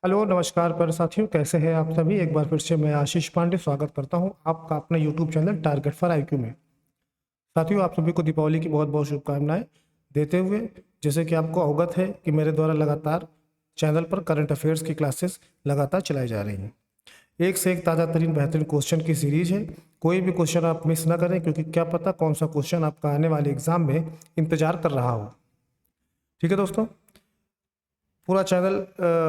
Hello नमस्कार प्यारे साथियों, कैसे हैं आप सभी। एक बार फिर से मैं आशीष पांडे स्वागत करता हूं आपका अपने YouTube channel target for IQ में। साथियों, आप सभी को दीपावली की बहुत बहुत शुभकामनाएं देते हुए, जैसे कि आपको अवगत है कि मेरे द्वारा लगातार चैनल पर करंट अफेयर्स की क्लासेस लगातार चलाई जा रही हैं। एक से एक ताज़ा तरीन बेहतरीन क्वेश्चन की सीरीज है। कोई भी क्वेश्चन आप मिस ना करें, क्योंकि क्या पता कौन सा क्वेश्चन आपका आने वाले एग्जाम में इंतजार कर रहा हो। ठीक है दोस्तों, पूरा चैनल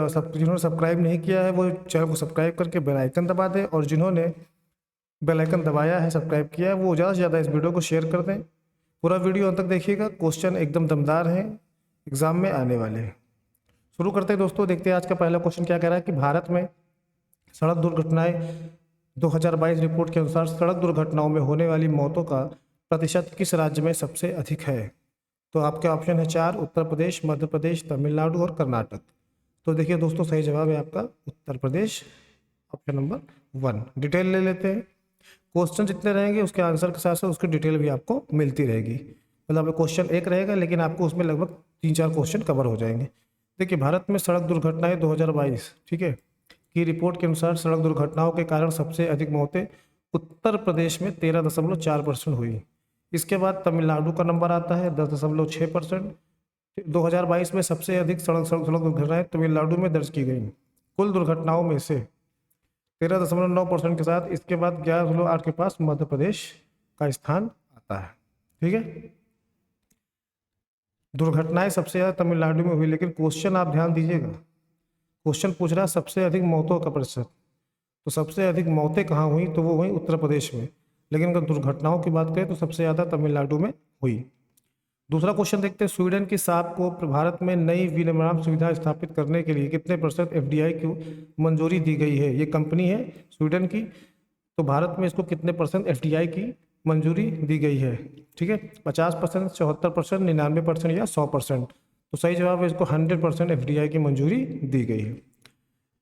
सब जिन्होंने सब्सक्राइब नहीं किया है वो चैनल को सब्सक्राइब करके बेल आइकन दबा दें, और जिन्होंने बेल आइकन दबाया है, सब्सक्राइब किया है, वो ज़्यादा से ज़्यादा इस वीडियो को शेयर कर दें। पूरा वीडियो अंत तक देखिएगा, क्वेश्चन एकदम दमदार हैं, एग्जाम में आने वाले हैं। शुरू करते हैं दोस्तों, देखते हैं आज का पहला क्वेश्चन क्या कह रहा है कि भारत में सड़क दुर्घटनाएं 2022 रिपोर्ट के अनुसार सड़क दुर्घटनाओं में होने वाली मौतों का प्रतिशत किस राज्य में सबसे अधिक है। तो आपके ऑप्शन है चार: उत्तर प्रदेश, मध्य प्रदेश, तमिलनाडु और कर्नाटक। तो देखिए दोस्तों, सही जवाब है आपका Uttar Pradesh, option number 1। Detail ले लेते हैं। क्वेश्चन जितने रहेंगे उसके आंसर के साथ साथ उसकी डिटेल भी आपको मिलती रहेगी। मतलब क्वेश्चन एक रहेगा लेकिन आपको उसमें लगभग 3-4 क्वेश्चन कवर हो जाएंगे। देखिए, भारत में सड़क दुर्घटनाएं 2022, ठीक है, की रिपोर्ट के अनुसार सड़क दुर्घटनाओं के कारण सबसे अधिक मौतें उत्तर प्रदेश में 13.4% हुई। इसके बाद तमिलनाडु का नंबर आता है 10.6%। 2022 में सबसे अधिक सड़क दुर्घटनाएं तमिलनाडु में दर्ज की गई। कुल दुर्घटनाओं में से 13.9% के साथ इसके बाद 11.8 के पास मध्य प्रदेश का स्थान आता है। ठीक है, दुर्घटनाएं सबसे ज़्यादा तमिलनाडु में हुई, लेकिन क्वेश्चन आप ध्यान दीजिएगा, क्वेश्चन पूछ रहा है सबसे अधिक मौतों का प्रतिशत। तो सबसे अधिक मौतें कहाँ हुई, तो वो हुई उत्तर प्रदेश में, लेकिन अगर दुर्घटनाओं की बात करें तो सबसे ज़्यादा तमिलनाडु में हुई। दूसरा क्वेश्चन देखते हैं, स्वीडन की साप को भारत में नई विनिर्माण सुविधा स्थापित करने के लिए कितने % एफडीआई की मंजूरी दी गई है। ये कंपनी है स्वीडन की, तो भारत में इसको कितने % एफडीआई की मंजूरी दी गई है। ठीक है, 50%, 74%, 99% या 100%। तो सही जवाब है इसको 100% एफडीआई की मंजूरी दी गई है।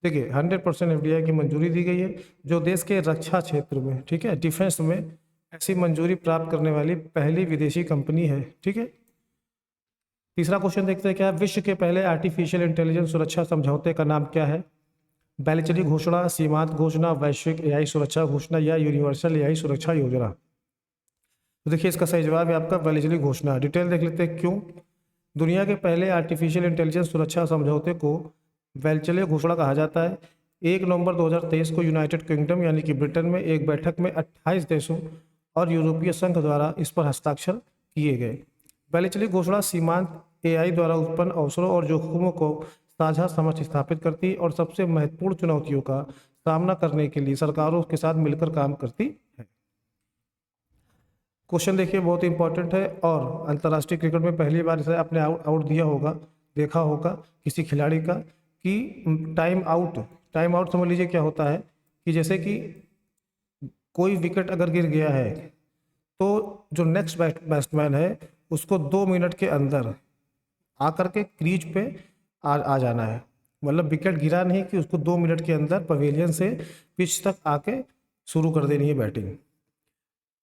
देखिए, 100% एफडीआई की मंजूरी दी गई है, जो देश के रक्षा क्षेत्र में, ठीक है, डिफेंस में ऐसी मंजूरी प्राप्त करने वाली पहली विदेशी कंपनी है। ठीक है, तीसरा क्वेश्चन देखते हैं क्या है, विश्व के पहले आर्टिफिशियल इंटेलिजेंस सुरक्षा समझौते का नाम क्या है। बैलिचरी घोषणा, सीमांत घोषणा, वैश्विक एआई सुरक्षा घोषणा या यूनिवर्सल एआई सुरक्षा योजना। तो देखिए, इसका सही जवाब है आपका बैलिचरी घोषणा। डिटेल देख लेते हैं क्यों। दुनिया के पहले आर्टिफिशियल इंटेलिजेंस सुरक्षा समझौते को वेल्चले घोषणा कहा जाता है। 1 नवंबर 2023 को यूनाइटेड किंगडम यानी कि ब्रिटेन में एक बैठक में 28 देशों और यूरोपीय संघ द्वारा इस पर हस्ताक्षर किए गए। वेल्चले घोषणा सीमांत एआई द्वारा उत्पन्न अवसरों और जोखिमों को साझा समझ स्थापित करती और सबसे महत्वपूर्ण चुनौतियों का सामना करने के लिए सरकारों के साथ मिलकर काम करती है। क्वेश्चन देखिए, बहुत इंपॉर्टेंट है, और अंतर्राष्ट्रीय क्रिकेट में पहली बार इसे आपने आउट दिया होगा, देखा होगा किसी खिलाड़ी का, कि टाइम आउट समझ लीजिए क्या होता है कि जैसे कि कोई विकेट अगर गिर गया है तो जो नेक्स्ट बैट्समैन है उसको 2 मिनट के अंदर आकर के क्रीज पे आ जाना है। मतलब विकेट गिरा नहीं कि उसको 2 मिनट के अंदर पवेलियन से पिच तक आके शुरू कर देनी है बैटिंग।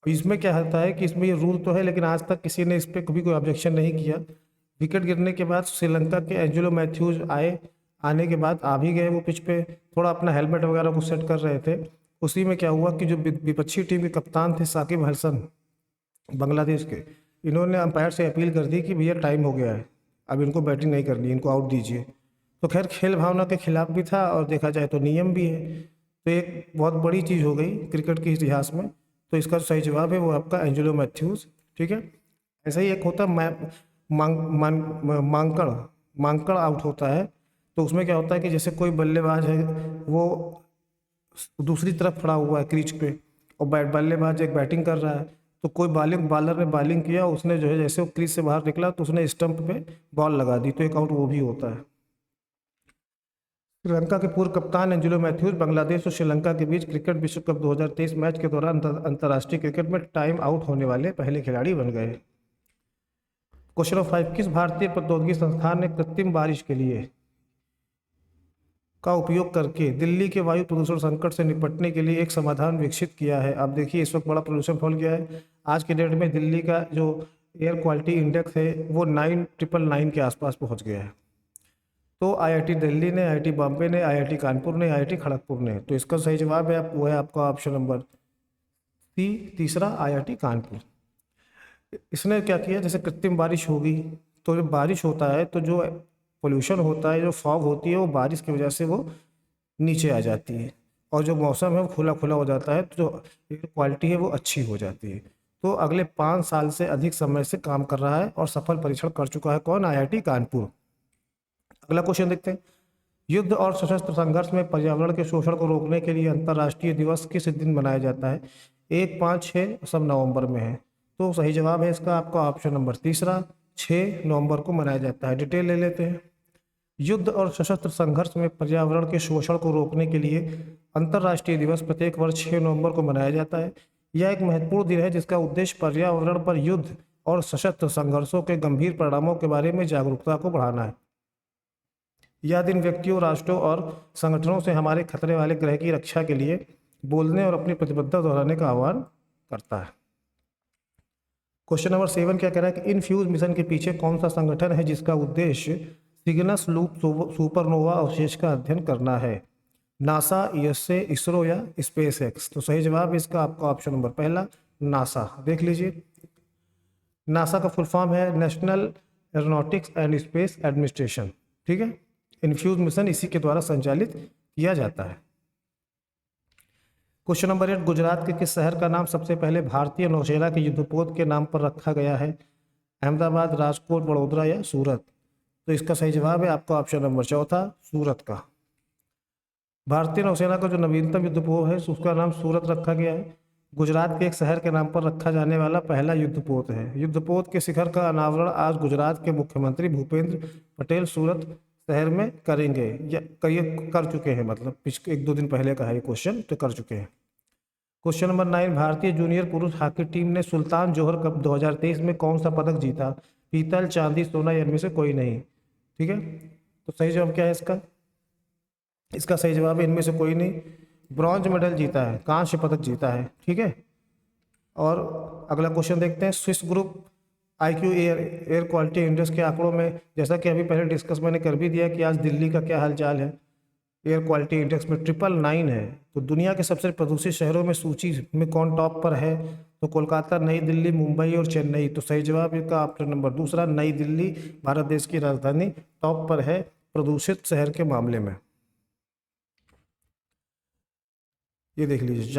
इसमें क्या होता है कि इसमें ये रूल तो है, लेकिन आज तक किसी ने इस पर कभी कोई ऑब्जेक्शन नहीं किया। विकेट गिरने के बाद श्रीलंका के एंजेलो मैथ्यूज आने के बाद आ भी गए वो पिच पे, थोड़ा अपना हेलमेट वगैरह को सेट कर रहे थे। उसी में क्या हुआ कि जो विपक्षी टीम के कप्तान थे साकिब अल हसन बांग्लादेश के, इन्होंने अंपायर से अपील कर दी कि भैया टाइम हो गया है, अब इनको बैटिंग नहीं करनी, इनको आउट दीजिए। तो खैर, खेल भावना के खिलाफ भी था और देखा जाए तो नियम भी है, तो एक बहुत बड़ी चीज़ हो गई क्रिकेट के इतिहास में। तो इसका सही जवाब है वो आपका एंजेलो मैथ्यूज। ठीक है, ऐसा ही एक होता है मांकड़ मांकड़ आउट होता है। तो उसमें क्या होता है कि जैसे कोई बल्लेबाज है वो दूसरी तरफ खड़ा हुआ है क्रीज पे, और बल्लेबाज एक बैटिंग कर रहा है, तो कोई बॉलर ने बॉलिंग किया, उसने जो है जैसे वो क्रीज से बाहर निकला तो उसने स्टंप पे बॉल लगा दी, तो एक आउट वो भी होता है। श्रीलंका के पूर्व कप्तान एंजेलो मैथ्यूज बांग्लादेश और श्रीलंका के बीच क्रिकेट विश्व कप 2023 मैच के दौरान अंतर्राष्ट्रीय क्रिकेट में टाइम आउट होने वाले पहले खिलाड़ी बन गए। क्वेश्चन ऑफ 5, किस भारतीय प्रौद्योगिकी संस्थान ने कृत्रिम बारिश के लिए का उपयोग करके दिल्ली के वायु प्रदूषण संकट से निपटने के लिए एक समाधान विकसित किया है। आप देखिए, इस वक्त बड़ा प्रदूषण फैल गया है। आज के डेट में दिल्ली का जो एयर क्वालिटी इंडेक्स है वो 9999 के आसपास पहुंच गया है। तो आईआईटी दिल्ली ने, आईआईटी बॉम्बे ने, आईआईटी कानपुर ने, आईआईटी खड़गपुर ने। तो इसका सही जवाब है वो है आपका ऑप्शन नंबर सी, तीसरा आईआईटी कानपुर। इसने क्या किया, जैसे कृत्रिम बारिश होगी तो जब बारिश होता है तो जो पोल्यूशन होता है, जो फॉग होती है, वो बारिश की वजह से वो नीचे आ जाती है, और जो मौसम है वो खुला खुला हो जाता है, तो जो एयर क्वालिटी है वो अच्छी हो जाती है। तो अगले 5 साल से अधिक समय से काम कर रहा है और सफल परीक्षण कर चुका है कौन, आईआईटी कानपुर। अगला क्वेश्चन देखते हैं। युद्ध और सशस्त्र संघर्ष में पर्यावरण के शोषण को रोकने के लिए अंतर्राष्ट्रीय दिवस किस दिन मनाया जाता है? 1, 5, 6 सब नवंबर में है। तो सही जवाब है इसका आपका ऑप्शन नंबर तीसरा, 6 नवंबर को मनाया जाता है। डिटेल ले लेते हैं। युद्ध और सशस्त्र संघर्ष में पर्यावरण के शोषण को रोकने के लिए अंतर्राष्ट्रीय दिवस प्रत्येक वर्ष 6 नवंबर को मनाया जाता है। यह एक महत्वपूर्ण दिन है जिसका उद्देश्य पर्यावरण पर युद्ध और सशस्त्र संघर्षों के गंभीर परिणामों के बारे में जागरूकता को बढ़ाना है। यह दिन व्यक्तियों, राष्ट्रों और संगठनों से हमारे खतरे वाले ग्रह की रक्षा के लिए बोलने और अपनी प्रतिबद्धता दोहराने का आह्वान करता है। क्वेश्चन नंबर 7 क्या कह रहा है कि इनफ्यूज मिशन के पीछे कौन सा संगठन है जिसका उद्देश्य सिग्नस लूप सुपरनोवा अवशेष का अध्ययन करना है? नासा, यूएसए, इसरो या स्पेस एक्स? तो सही जवाब इसका आपका ऑप्शन नंबर पहला, नासा। देख लीजिए, नासा का फुल फॉर्म है national aeronautics and space administration. ठीक है, इनफ्यूज मिशन इसी के द्वारा संचालित किया जाता है। क्वेश्चन नंबर 8, गुजरात के किस शहर का नाम सबसे पहले भारतीय नौसेना के युद्धपोत के नाम पर रखा गया है? अहमदाबाद, राजकोट, बड़ोदरा या सूरत? तो इसका सही जवाब है आपका ऑप्शन नंबर चौथा, सूरत का। भारतीय नौसेना का जो नवीनतम युद्धपोत है उसका नाम सूरत रखा गया है। गुजरात के एक शहर के नाम पर रखा जाने वाला पहला युद्धपोत है। युद्धपोत के शिखर का अनावरण आज गुजरात के मुख्यमंत्री भूपेंद्र पटेल सूरत शहर में करेंगे, या कर चुके हैं, मतलब पिछले 1-2 दिन पहले का है ये क्वेश्चन, तो कर चुके हैं। क्वेश्चन नंबर 9, भारतीय जूनियर पुरुष हॉकी टीम ने सुल्तान जोहर कप 2023 में कौन सा पदक जीता? पीतल, चांदी, सोना या इनमें से कोई नहीं? ठीक है, तो सही जवाब क्या है इसका? इसका सही जवाब है इनमें से कोई नहीं। ब्रॉन्ज मेडल जीता है, कांस्य पदक जीता है। ठीक है, और अगला क्वेश्चन देखते हैं। Swiss group IQ air quality index के आंकड़ों में, जैसा कि अभी पहले डिस्कस मैंने कर भी दिया कि आज दिल्ली का क्या हालचाल है, एयर क्वालिटी इंडेक्स में 999 है। तो दुनिया के सबसे प्रदूषित शहरों में सूची में कौन टॉप पर है? तो कोलकाता, नई दिल्ली, मुंबई और चेन्नई। तो सही जवाब इसका ऑप्शन नंबर दूसरा, नई दिल्ली, भारत देश की राजधानी, टॉप पर है प्रदूषित शहर के मामले में। ये देख लीजिए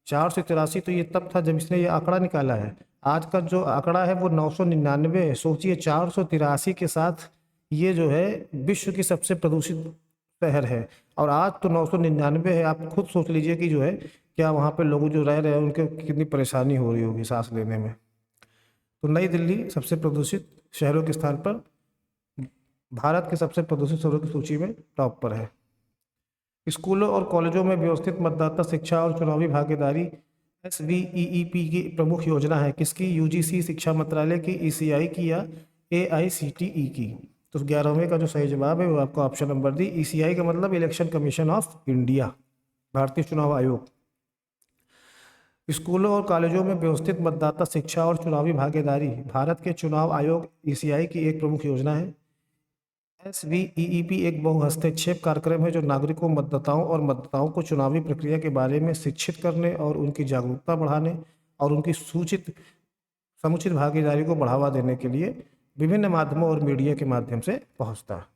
483 तो ये तब था जब इसने ये आंकड़ा निकाला है। आज का जो आंकड़ा है वो 999 है। सोचिए 483 के साथ ये जो है विश्व की सबसे प्रदूषित शहर है, और आज तो 999 है। आप खुद सोच लीजिए कि जो है क्या वहाँ पे लोग जो रह रहे हैं उनके कितनी परेशानी हो रही होगी सांस लेने में। तो नई दिल्ली सबसे प्रदूषित शहरों के स्थान पर भारत के सबसे प्रदूषित शहरों की सूची में टॉप पर है। स्कूलों और कॉलेजों में व्यवस्थित मतदाता शिक्षा और चुनावी भागीदारी SVEEP की प्रमुख योजना है किसकी? UGC, शिक्षा मंत्रालय की, ECI की या AICTE की? तो 11वें का जो सही जवाब है वो आपका ऑप्शन नंबर डी, ECI का मतलब इलेक्शन कमीशन ऑफ इंडिया, भारतीय चुनाव आयोग। स्कूलों और कॉलेजों में व्यवस्थित मतदाता शिक्षा और चुनावी भागीदारी भारत के चुनाव आयोग ECI की एक प्रमुख योजना है। SVEEP एक बहुहस्तक्षेप कार्यक्रम है जो नागरिकों, मतदाताओं और मतदाताओं को चुनावी प्रक्रिया के बारे में शिक्षित करने और उनकी जागरूकता बढ़ाने और उनकी समुचित भागीदारी को बढ़ावा देने के लिए विभिन्न माध्यमों और मीडिया के माध्यम से पहुंचता है।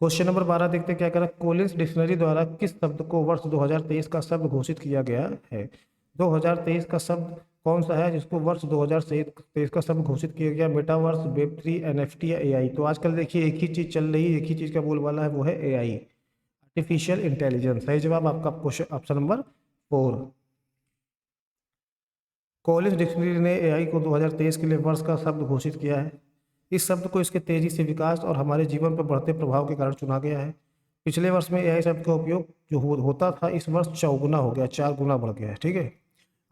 क्वेश्चन नंबर 12 देखते हैं क्या कह रहा है। कोलिंस डिक्शनरी द्वारा किस शब्द को वर्ष 2023 का शब्द घोषित किया गया है? 2023 का शब्द कौन सा है जिसको वर्ष 2023 का शब्द घोषित किया गया? मेटावर्स, वेब3, NFT या AI? तो आजकल देखिए एक ही चीज़ चल रही है, एक ही चीज़ का बोलबाला है, वो है AI, आर्टिफिशियल इंटेलिजेंस। सही जवाब आपका question option number 4। Collins dictionary ने AI को 2023 के लिए वर्ष का शब्द घोषित किया है। इस शब्द को इसके तेजी से विकास और हमारे जीवन पर बढ़ते प्रभाव के कारण चुना गया है। पिछले वर्ष में AI शब्द का उपयोग जो होता था इस वर्ष 4 गुना हो गया, 4 गुना बढ़ गया है। ठीक है,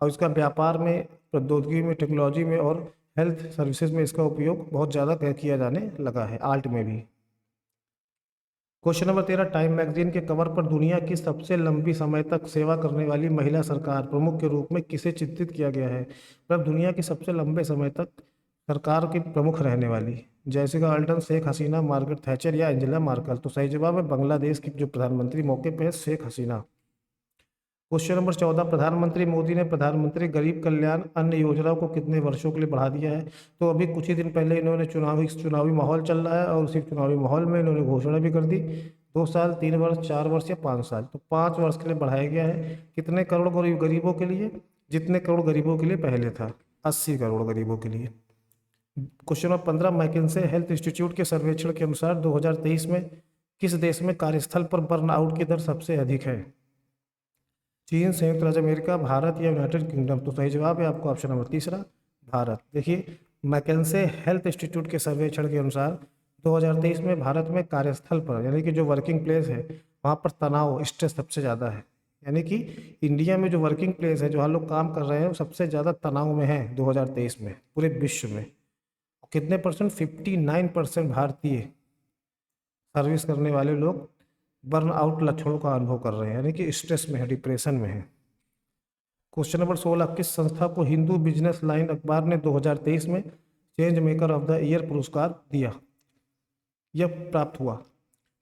और इसका व्यापार में, प्रौद्योगिकी में, टेक्नोलॉजी में और हेल्थ सर्विसेज में इसका उपयोग बहुत ज़्यादा किया जाने लगा है, आर्ट में भी। क्वेश्चन नंबर 13, टाइम मैगजीन के कवर पर दुनिया की सबसे लंबी समय तक सेवा करने वाली महिला सरकार प्रमुख के रूप में किसे चित्रित किया गया है? मतलब दुनिया की सबसे लंबे समय तक सरकार की प्रमुख रहने वाली Jessica Ardern, Sheikh Hasina, Margaret Thatcher या एंजेला मार्कल? तो सही जवाब है बांग्लादेश की जो प्रधानमंत्री मौके पे है शेख हसीना। क्वेश्चन नंबर 14, प्रधानमंत्री मोदी ने प्रधानमंत्री गरीब कल्याण अन्न योजना को कितने वर्षों के लिए बढ़ा दिया है? तो अभी कुछ ही दिन पहले इन्होंने चुनावी माहौल चल रहा है और उसी चुनावी माहौल में इन्होंने घोषणा भी कर दी, 2 साल, 3 वर्ष, 4 वर्ष या 5 साल। तो 5 वर्ष के लिए बढ़ाया गया है। कितने करोड़ गरीबों के लिए? जितने करोड़ गरीबों के लिए पहले था, 80 करोड़ गरीबों के लिए। Question number 15, McKinsey health institute के सर्वेक्षण के अनुसार 2023 में किस देश में कार्यस्थल पर बर्नआउट की दर सबसे अधिक है? चीन, संयुक्त राज्य अमेरिका, भारत या यूनाइटेड किंगडम? तो सही जवाब है आपको ऑप्शन नंबर तीसरा, भारत। देखिए, मैकेंसे हेल्थ इंस्टीट्यूट के सर्वेक्षण के अनुसार 2023 में भारत में कार्यस्थल पर, यानी कि जो वर्किंग प्लेस है वहाँ पर तनाव, स्ट्रेस सबसे ज़्यादा है। यानी कि इंडिया में जो वर्किंग प्लेस है, जहाँ लोग काम कर रहे हैं, वो सबसे ज़्यादा तनाव में है 2023 में पूरे विश्व में। कितने परसेंट? 59% भारतीय सर्विस करने वाले लोग बर्नआउट लक्षणों का अनुभव कर रहे हैं, यानी कि स्ट्रेस में है, डिप्रेशन में है। क्वेश्चन नंबर 16, किस संस्था को हिंदू बिजनेस लाइन अखबार ने 2023 में change maker of the year पुरस्कार दिया? यह प्राप्त हुआ?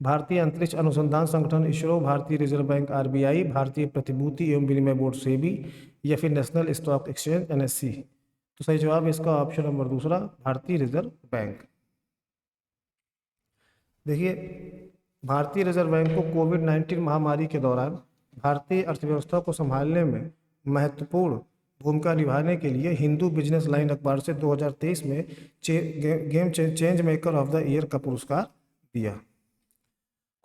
भारतीय अंतरिक्ष अनुसंधान संगठन इसरो, भारतीय रिजर्व बैंक आरबीआई, भारतीय प्रतिभूति एवं विनिमय बोर्ड सेबी या फिर नेशनल स्टॉक एक्सचेंज एनएससी? तो सही जवाब है इसका ऑप्शन नंबर दूसरा, भारतीय रिजर्व बैंक। देखिए, भारतीय रिजर्व बैंक को कोविड-19 महामारी के दौरान भारतीय अर्थव्यवस्था को संभालने में महत्वपूर्ण भूमिका निभाने के लिए हिंदू बिजनेस लाइन अखबार से 2023 में change maker of the year का पुरस्कार दिया।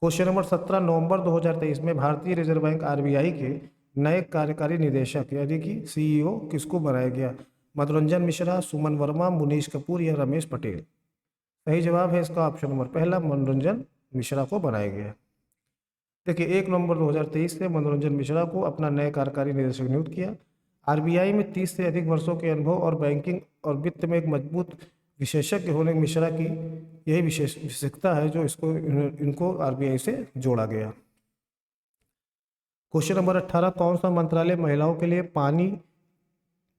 क्वेश्चन नंबर 17, नवंबर 2023 में भारतीय रिजर्व बैंक आरबीआई के नए कार्यकारी निदेशक यानी कि सीईओ किसको बनाया गया? मनोरंजन मिश्रा, सुमन वर्मा, मुनीश कपूर या रमेश पटेल? सही जवाब है इसका ऑप्शन नंबर पहला, मनोरंजन मिश्रा को बनाया गया। देखिए, 1 नवंबर 2023 से मनोरंजन मिश्रा को अपना नया कार्यकारी निदेशक नियुक्त किया। आरबीआई में 30 से अधिक वर्षों के अनुभव और बैंकिंग और वित्त में एक मजबूत विशेषज्ञ होने मिश्रा की यही विशेषता है जो इनको आरबीआई से जोड़ा गया। क्वेश्चन नंबर 18, कौन सा मंत्रालय महिलाओं के लिए पानी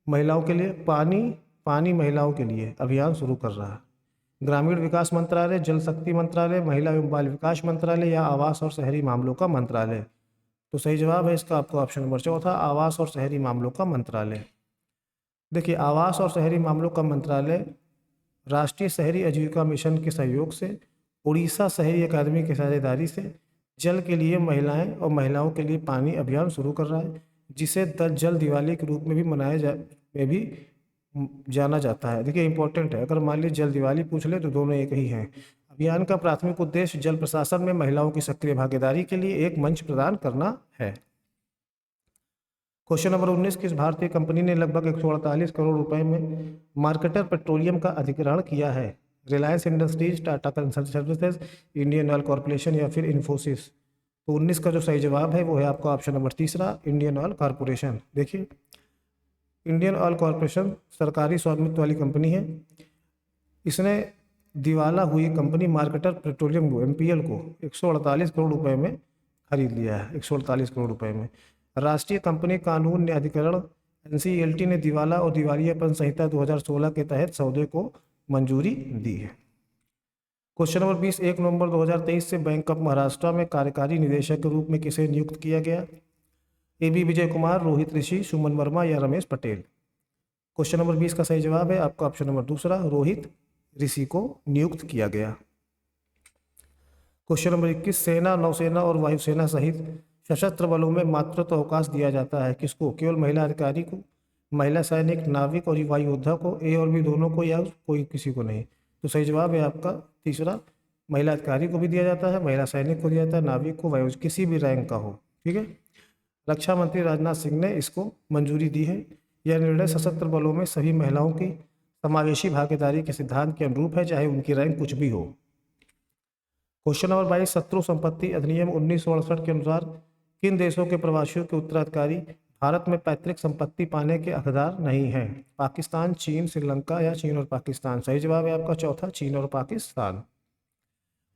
महिलाओं के लिए अभियान शुरू कर रहा है? ग्रामीण विकास मंत्रालय, जल शक्ति मंत्रालय, महिला एवं बाल विकास मंत्रालय या आवास और शहरी मामलों का मंत्रालय? तो सही जवाब है इसका आपका ऑप्शन नंबर चौथा, आवास और शहरी मामलों का मंत्रालय। देखिए, आवास और शहरी मामलों का मंत्रालय राष्ट्रीय शहरी आजीविका मिशन के सहयोग से उड़ीसा शहरी अकादमी की साझेदारी से जल के लिए महिलाएं और महिलाओं के लिए पानी अभियान शुरू कर रहा है, जिसे जल दिवाली के रूप में भी जाना जाता है। देखिए, इंपॉर्टेंट है, अगर मान लीजिए जल दिवाली पूछ ले तो दोनों एक ही हैं। अभियान का प्राथमिक उद्देश्य जल प्रशासन में महिलाओं की सक्रिय भागीदारी के लिए एक मंच प्रदान करना है। क्वेश्चन नंबर 19, किस भारतीय कंपनी ने लगभग 148 करोड़ रुपए में मार्केटर पेट्रोलियम का अधिग्रहण किया है? Reliance industries, Tata consultancy services, Indian oil corporation या फिर इन्फोसिस? तो 19 का जो सही जवाब है वो है आपका ऑप्शन नंबर तीसरा, इंडियन ऑयल कॉर्पोरेशन। देखिए, इंडियन ऑयल कॉर्पोरेशन सरकारी स्वामित्व वाली कंपनी है। इसने दिवाला हुई कंपनी मार्केटर पेट्रोलियम को, एमपीएल को 148 करोड़ रुपए में खरीद लिया है। 148 करोड़ रुपए में। राष्ट्रीय कंपनी कानून न्यायाधिकरण एनसीएलटी ने दिवाला और दिवालियापन संहिता 2016 के तहत सौदे को मंजूरी दी है। क्वेश्चन नंबर 20, 1 नवंबर 2023 से बैंक ऑफ महाराष्ट्र में कार्यकारी निदेशक के रूप में किसे नियुक्त किया गया? एबी विजय कुमार, रोहित ऋषि, सुमन वर्मा या रमेश पटेल? क्वेश्चन नंबर 20 का सही जवाब है आपका ऑप्शन नंबर दूसरा, रोहित ऋषि को नियुक्त किया गया। क्वेश्चन नंबर 21, सेना, नौसेना और वायुसेना सहित सशस्त्र बलों में मातृत्व अवकाश दिया जाता है किसको? केवल महिला अधिकारी को, महिला सैनिक, नाविक और वायु योद्धा को, ए और बी दोनों को, या कोई किसी को नहीं? तो सही जवाब है आपका तीसरा, महिला अधिकारी को भी दिया जाता है, महिला सैनिक को दिया जाता है, नाविक को, वायु किसी भी रैंक का हो। ठीक है। रक्षा मंत्री राजनाथ सिंह ने इसको मंजूरी दी है। यह निर्णय सशस्त्र बलों में सभी महिलाओं की समावेशी भागीदारी के सिद्धांत के अनुरूप है, चाहे उनकी रैंक कुछ भी हो। क्वेश्चन नंबर 22, शत्रु संपत्ति अधिनियम 1968 के अनुसार किन देशों के प्रवासियों के उत्तराधिकारी भारत में पैतृक संपत्ति पाने के हकदार नहीं हैं? पाकिस्तान, चीन, श्रीलंका या चीन और पाकिस्तान? सही जवाब है आपका चौथा, चीन और पाकिस्तान।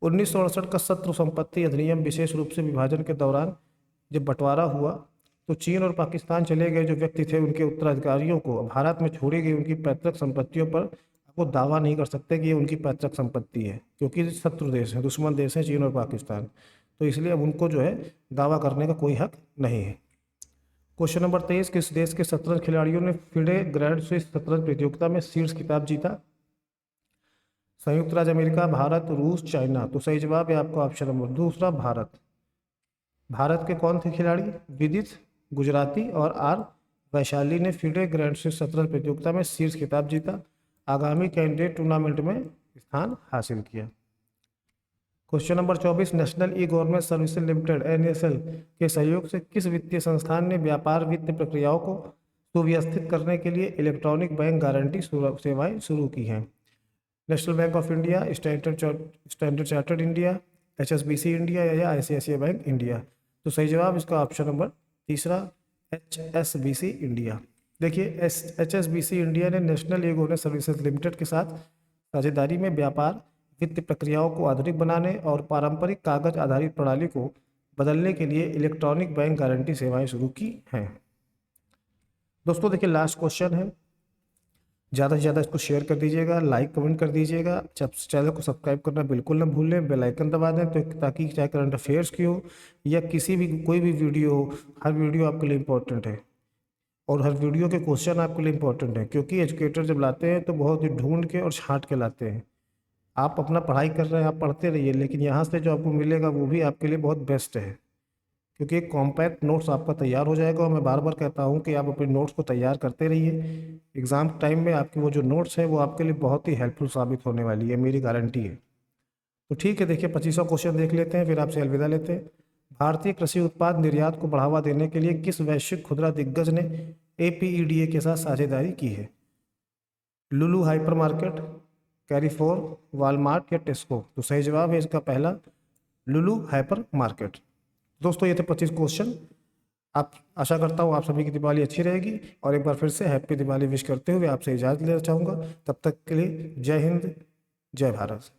1968 का शत्रु संपत्ति अधिनियम विशेष रूप से विभाजन के दौरान जब बंटवारा हुआ तो चीन और पाकिस्तान चले गए जो व्यक्ति थे, उनके उत्तराधिकारियों को भारत में छोड़ी गई उनकी पैतृक संपत्तियों पर वो दावा नहीं कर सकते कि ये उनकी पैतृक संपत्ति है, क्योंकि शत्रु देश है, दुश्मन देश है चीन और पाकिस्तान। तो इसलिए अब उनको जो है दावा करने का कोई हक नहीं है। क्वेश्चन नंबर 23, किस देश के शतरंज खिलाड़ियों ने फिडे ग्रैंड स्विस शतरंज प्रतियोगिता में शीर्ष खिताब जीता? संयुक्त राज्य अमेरिका, भारत, रूस, चाइना। तो सही जवाब है आपका ऑप्शन नंबर दूसरा, भारत। भारत के कौन थे खिलाड़ी? विदित गुजराती और आर वैशाली ने फिडे ग्रैंड स्विस शतरंज प्रतियोगिता में शीर्ष खिताब जीता, आगामी कैंडिडेट टूर्नामेंट में स्थान हासिल किया। Question number 24, national e government services limited NSL के सहयोग से किस वित्तीय संस्थान ने व्यापार वित्त प्रक्रियाओं को सुव्यवस्थित करने के लिए इलेक्ट्रॉनिक बैंक गारंटी सेवाएं शुरू की हैं? National bank of India, standard chartered India, HSBC India या ICICI बैंक इंडिया। तो सही जवाब इसका ऑप्शन नंबर तीसरा, HSBC इंडिया। देखिए HSBC इंडिया ने national e governance services limited के साथ साझेदारी में व्यापार वित्त प्रक्रियाओं को आधुनिक बनाने और पारंपरिक कागज आधारित प्रणाली को बदलने के लिए इलेक्ट्रॉनिक बैंक गारंटी सेवाएं शुरू की हैं। दोस्तों देखिए लास्ट क्वेश्चन है, ज़्यादा से ज़्यादा इसको शेयर कर दीजिएगा, लाइक कमेंट कर दीजिएगा, चैनल को सब्सक्राइब करना बिल्कुल ना भूलें, बेल आइकन दबा दें तो ताकि चाहे करंट अफेयर्स की हो या किसी भी कोई भी वीडियो हो, हर वीडियो आपके लिए इम्पोर्टेंट है और हर वीडियो के क्वेश्चन आपके लिए इम्पोर्टेंट है, क्योंकि एजुकेटर जब लाते हैं तो बहुत ही ढूंढ के और छांट के लाते हैं। आप अपना पढ़ाई कर रहे हैं, आप पढ़ते रहिए, लेकिन यहाँ से जो आपको मिलेगा वो भी आपके लिए बहुत बेस्ट है, क्योंकि एक कॉम्पैक्ट नोट्स आपका तैयार हो जाएगा। और मैं बार बार कहता हूँ कि आप अपने नोट्स को तैयार करते रहिए, एग्ज़ाम टाइम में आपकी वो जो नोट्स है वो आपके लिए बहुत ही हेल्पफुल साबित होने वाली है, मेरी गारंटी है। तो ठीक है, देखिए 25वां क्वेश्चन देख लेते हैं, फिर आपसे अलविदा लेते हैं। भारतीय कृषि उत्पाद निर्यात को बढ़ावा देने के लिए किस वैश्विक खुदरा दिग्गज ने APEDA के साथ साझेदारी की है? लुलु हाइपर मार्केट, कैरीफोर, वॉलमार्ट या टेस्को। तो सही जवाब है इसका पहला, लुलु हाइपर मार्केट। दोस्तों ये थे 25 क्वेश्चन। आप आशा करता हूँ आप सभी की दिवाली अच्छी रहेगी और एक बार फिर से हैप्पी दिवाली विश करते हुए आपसे इजाज़त लेना चाहूँगा। तब तक के लिए जय हिंद, जय भारत।